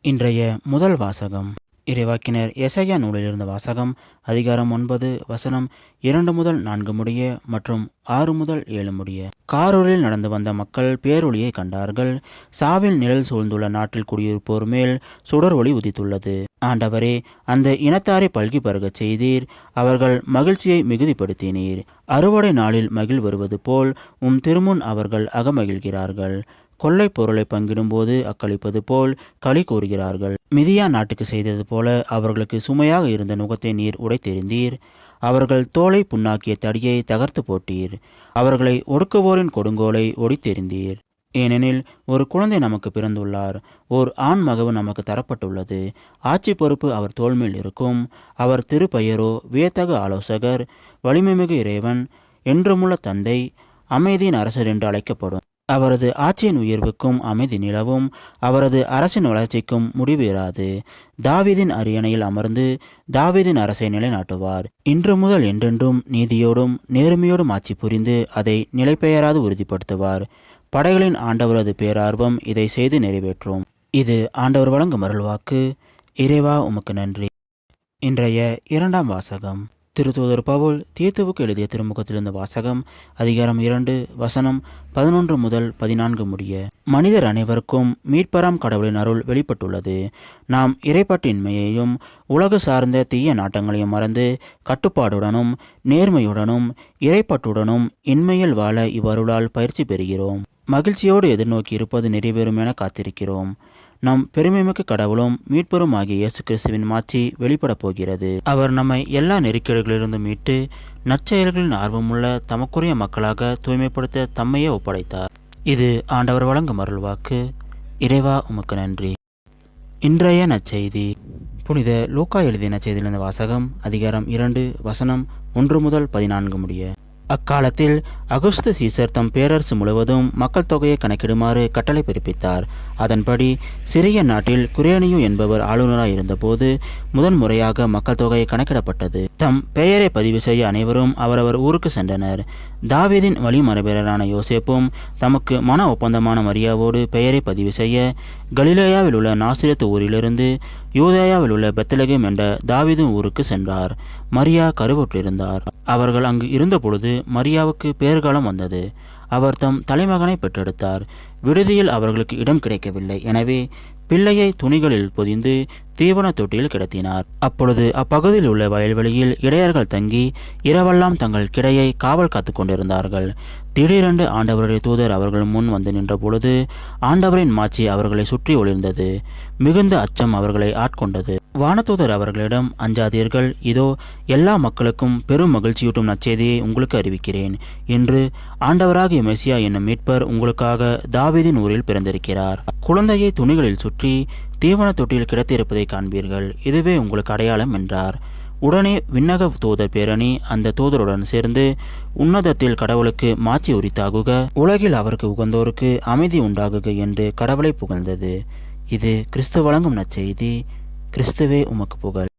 இன்றைய முதல் வாசகம் இறைவாக்கினர் எசையா நூலிலிருந்த வாசகம் அதிகாரம் 9 வசனம் 2 முதல் 4 முடிய மற்றும் 6 முதல் 7 முடிய. காரூரில் நடந்து வந்த மக்கள் பேரொளியை கண்டார்கள். சாவில் நிழல் சூழ்ந்துள்ள நாட்டில் குடியிருப்போர் மேல் சுடர் ஒளி உதித்துள்ளது. ஆண்டவரே, அந்த இனத்தாரை பல்கி பருகச் செய்தீர், அவர்கள் மகிழ்ச்சியை மிகுதிப்படுத்தினீர். அறுவடை நாளில் மகிழ் வருவது போல் உம் திருமுன் அவர்கள் அகமகிழ்கிறார்கள். கொள்ளை பொருளை பங்கிடும்போது அக்களிப்பது போல் களி கூறுகிறார்கள். மிதியா நாட்டுக்கு செய்தது போல அவர்களுக்கு சுமையாக இருந்த நுகத்தை நீர் உடைத்தெறிந்தீர். அவர்கள் தோலை புண்ணாக்கிய தடியை தகர்த்து போட்டீர். அவர்களை ஒடுக்குவோரின் கொடுங்கோலை ஒடித்தெறிந்தீர். ஏனெனில் ஒரு குழந்தை நமக்கு பிறந்துள்ளார், ஓர் ஆண் மகவு நமக்கு தரப்பட்டுள்ளது. ஆட்சி பொறுப்பு அவர் தோள்மேல் இருக்கும். அவர் திருப்பெயரோ வியத்தகு ஆலோசகர், வலிமைமிகு இறைவன், என்றுமுள்ள தந்தை, அமைதியின் அரசர் என்று அழைக்கப்படும். அவரது ஆட்சியின் உயர்வுக்கும் அமைதி நிலவும், அவரது அரசின் வளர்ச்சிக்கும் முடிவு இராது. தாவீதின் அரியணையில் அமர்ந்து தாவீதின் அரசை நிலைநாட்டுவார். இன்று முதல் என்றென்றும் நீதியோடும் நேர்மையோடும் ஆட்சி புரிந்து அதை நிலைபெயராது உறுதிப்படுத்துவார். படைகளின் ஆண்டவரது பேரார்வம் இதை செய்து நிறைவேற்றும். இது ஆண்டவர் வழங்கும் அருள்வாக்கு. இறைவா, உமக்கு நன்றி. இன்றைய இரண்டாம் வாசகம் திருத்தூதர் பவுல் தீத்துவுக்கு எழுதிய திருமுகத்திலிருந்த வாசகம் அதிகாரம் 2 வசனம் 11 முதல் 14 முடிய. மனிதர் அனைவருக்கும் மீட்பராம் கடவுளின் அருள் வெளிப்பட்டுள்ளது. நாம் இறைப்பற்றின்மையையும் உலகு சார்ந்த தீய நாட்டங்களையும் மறந்து கட்டுப்பாடுடனும் நேர்மையுடனும் இறைப்பற்றுடனும் இன்மையில் வாழ இவ்வருளால் பயிற்சி பெறுகிறோம். மகிழ்ச்சியோடு எதிர்நோக்கி இருப்பது நிறைவேறும் என காத்திருக்கிறோம். நம் பெருமைமிக்க கடவுளும் மீட்பரும் ஆகிய இயேசு கிறிஸ்துவின் மாட்சி வெளிப்படப் போகிறது. அவர் நம்மை எல்லா நெருக்கடிகளிலிருந்து மீட்டு நற்செயல்களின் ஆர்வமுள்ள தமக்குரிய மக்களாக தூய்மைப்படுத்த தம்மையே ஒப்படைத்தார். இது ஆண்டவர் வழங்கும் அருள்வாக்கு. இறைவா, உமக்கு நன்றி. இன்றைய நற்செய்தி புனித லூக்கா எழுதிய நற்செய்தியிலிருந்த வாசகம் அதிகாரம் 2 வசனம் 1 முதல் 14 முடிய. அக்காலத்தில் அகுஸ்து சீசர் தம் பேரரசு முழுவதும் மக்கள் தொகையை கணக்கிடுமாறு கட்டளை பிறப்பித்தார். அதன்படி சிறிய நாட்டில் குரேனியு என்பவர் ஆளுநராக இருந்தபோது முதன்முறையாக மக்கள் தொகை கணக்கிடப்பட்டது. தம் பெயரை பதிவு செய்ய அனைவரும் அவரவர் ஊருக்கு சென்றனர். தாவீதின் வழிமரபினரான யோசேப்பும் தமக்கு மன ஒப்பந்தமான மரியாவோடு பெயரை பதிவு செய்ய கலிலேயாவில் உள்ள நாசிரத்து ஊரிலிருந்து யூதேயாவில் உள்ள பெத்லகேம் என்ற தாவீதின் ஊருக்கு சென்றார். மரியா கருவுற்றிருந்தார். அவர்கள் அங்கு இருந்தபொழுது மரியாவுக்கு பேறுகாலம் வந்தது. அவர் தம் தலைமகனை பெற்றெடுத்தார். விடுதியில் அவர்களுக்கு இடம் கிடைக்கவில்லை. எனவே பிள்ளையை துணிகளில் பொதிந்து தீவன தொட்டியில் கிடத்தினார். அப்பொழுது அப்பகுதியில் உள்ள வயல்வெளியில் இடையர்கள் தங்கி இரவெல்லாம் தங்கள் கிடையை காவல் காத்து கொண்டிருந்தார்கள். திடீரென்று ஆண்டவருடைய தூதர் அவர்கள் முன் வந்து நின்ற பொழுது ஆண்டவரின் மாட்சி அவர்களை சுற்றி ஒளிர்ந்தது. மிகுந்த அச்சம் அவர்களை ஆட்கொண்டது. வானதூதர் அவர்களிடம், அஞ்சாதீர்கள், இதோ எல்லா மக்களுக்கும் பெரும் மகிழ்ச்சியூட்டும் நற்செய்தியை உங்களுக்கு அறிவிக்கிறேன். இன்று ஆண்டவராகிய மெசியா என்னும் மீட்பர் உங்களுக்காக தாவீதின் ஊரில் பிறந்திருக்கிறார். குழந்தையை துணிகளில் சுற்றி தீவன தொட்டியில் கிடத்திருப்பதை காண்பீர்கள். இதுவே உங்களுக்கு அடையாளம் என்றார். உடனே விண்ணக தூதர் பேரணி அந்த தூதருடன் சேர்ந்து உன்னதத்தில் கடவுளுக்கு மாட்சி உரித்தாகுக, உலகில் அவருக்கு உகந்தோருக்கு அமைதி உண்டாகுக என்று கடவுளை புகழ்ந்தது. இது கிறிஸ்து வழங்கும் நற்செய்தி. கிறிஸ்துவே, உமக்கு புகழ்.